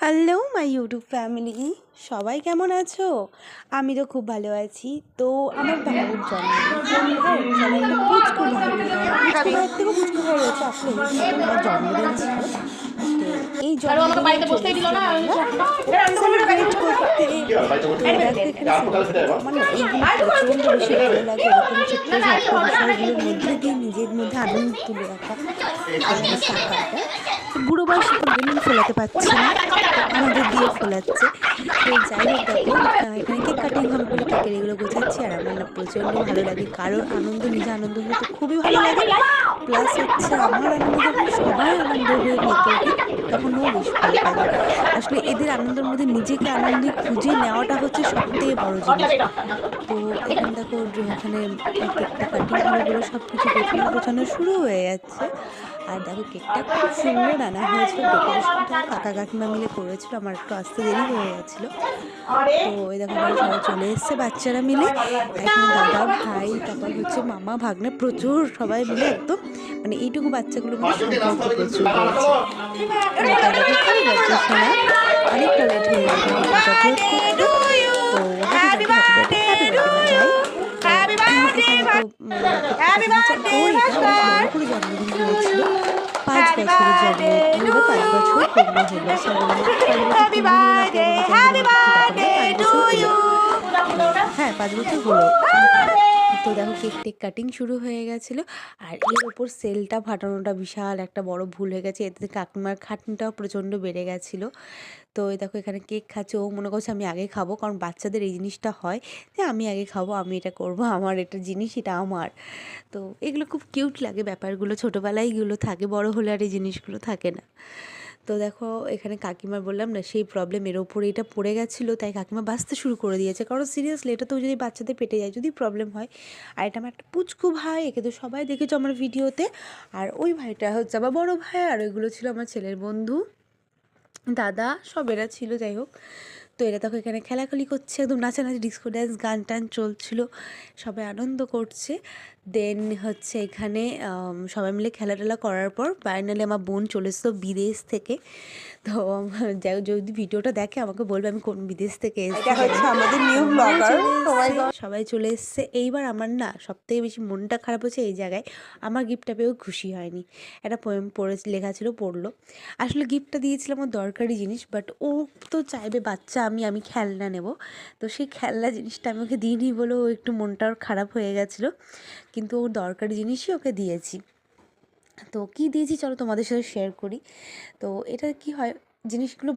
Hello my YouTube family, সবাই কেমন আছো? আমি তো খুব ভালো আছি। তো আমার ভাইয়ের জন্মদিন। কোন ভাই? চলো একটা পুচকু ভাই। পুচকু ভাইয়ের থেকেও পুচকু ভাই রয়েছে। আসলে এই সেদিন আমার জন্মদিন ছিল। তো এই জন্মদিনে চলে এসেছিলাম আমরা সেলিব্রেট করতে। তো দেখো এখানে সেলিব্রেট আমার না এইগুলো প্রচণ্ড বেশি ভালো লাগে। এরকম ছোট্ট ছোট্ট বিষয়গুলোর মধ্যে দিয়ে নিজের মধ্যে আনন্দ তুলে রাখা থাকাটা। তো বুড়ো বয়সে তো বেলুন ফোলাতে পারছে না, তো আমাদের দিয়ে ফোলাচ্ছে। তো যাই হোক, দেখো এখানে কেক কাটিং হবে বলে কেকের এগুলো গোছাচ্ছি। আর আমার না প্রচণ্ড ভালো লাগে, কারোর আনন্দ নিজে আনন্দ হলে তো খুবই ভালো লাগে। প্লাস হচ্ছে আমার আনন্দ যখন সবাই আনন্দ হয়ে মেতে ওঠে তখন ও বেশ ভালো লাগে। আসলে এদের আনন্দের মধ্যে নিজেকে আনন্দে খুঁজে নেওয়াটা হচ্ছে সবথেকে বড় জিনিস। তো এখানে দেখো এখানে কেকটা কাটিং হবে বলে সব কিছু গোছানো গোছানো শুরু হয়ে যাচ্ছে। আর দেখো কেকটা খুব সুন্দর আনা হয়েছিল, ডেকোরেশনটা কাকা কাকিমা মিলে করেছিল, আমার একটু আসতে দেরি হয়ে গেছিলো। তো এই দেখো এখানে সবাই চলে এসছে বাচ্চারা মিলে। এখানে দাদা ভাই, তারপর হচ্ছে মামা ভাগ্নে, প্রচুর সবাই মিলে একদম মানে এইটুকু বাচ্চাগুলোর মধ্যে সম্পর্ক প্রচুর রয়েছে। তাই দেখো হ্যাপি বার্থডে সোনা, অনেকটা লেট হয়ে গেছে আপলোড করতে। তো happy birthday happy birthday my ভাই। তো এখানে তো ওর এটা বেশ বড় করে জন্মদিন হয়েছিল, 5 বছরের জন্মদিন, এবার 5 বছর পূর্ণ হলো। সরি মানে 5 বছর পূর্ণ হলো না 5 বছর হলো, হ্যাঁ 5 বছর হলো। তো দেখো কেক টেক কাটিং শুরু হয়ে গেছিলো। আর এর ওপর সেলটা ফাটানোটা বিশাল একটা বড় ভুল হয়ে গেছে, এতে কাকিমার খাটনিটাও প্রচণ্ড বেড়ে গেছিলো। তো এই দেখো এখানে কেক খাচ্ছে, ও মনে করছে আমি আগে খাবো, কারণ বাচ্চাদের এই জিনিসটা হয় যে আমি আগে খাবো, আমি এটা করবো, আমার এটা জিনিস, এটা আমার। তো এগুলো খুব কিউট লাগে ব্যাপারগুলো, ছোটোবেলায় এগুলো থাকে, বড় হলে আর এই জিনিসগুলো থাকে না। তো দেখো এখানে কাকিমার বললাম না সেই প্রবলেম, এর ওপরে এটা পড়ে গেছিলো, তাই কাকিমা বাঁচতে শুরু করে দিয়েছে, কারণ সিরিয়াসলি এটা তো যদি বাচ্চাদের পেটে যায় যদি প্রবলেম হয়। আর এটা আমার একটা পুচকু ভাই, একে তো সবাই দেখেছো আমার ভিডিওতে। আর ওই ভাইটা হচ্ছে আমার বড়ো ভাই, আর ওইগুলো ছিল আমার ছেলের বন্ধু, দাদা, সব এরা ছিল। যাই হোক, তো এরা দেখো এখানে খেলাখেলি করছে, একদম নাচানাচি ডিস্কো ড্যান্স গান টান চলছিল, সবাই আনন্দ করছে। দেন হচ্ছে এখানে সবাই মিলে খেলা টেলা করার পর ফাইনালি আমার বোন চলে এসেছিলো বিদেশ থেকে। তো যাই হোক, যদি ভিডিওটা দেখে আমাকে বলবে আমি কোন বিদেশ থেকে এসেছি। আমাদের নিউ ব্লগার সবাই চলে এসছে। এইবার আমার না সবথেকে বেশি মনটা খারাপ হচ্ছে এই জায়গায়, আমার গিফটটা পেয়েও খুশি হয়নি। একটা পোয়েম পড়ে লেখা ছিল, পড়লো। আসলে গিফটটা দিয়েছিলাম আমার দরকারি জিনিস, বাট ও তো চাইবে বাচ্চা আমি খেলনা নেব, তো সেই খেলনা জিনিসটা আমি ওকে দিইনি বলে ও একটু মনটা খারাপ হয়ে গেছিলো। কিন্তু ওর দরকারি জিনিসই ওকে দিয়েছি। তো কী দিয়েছি চলো তোমাদের সাথে শেয়ার করি। তো এটা কি হয়, জিনিসগুলো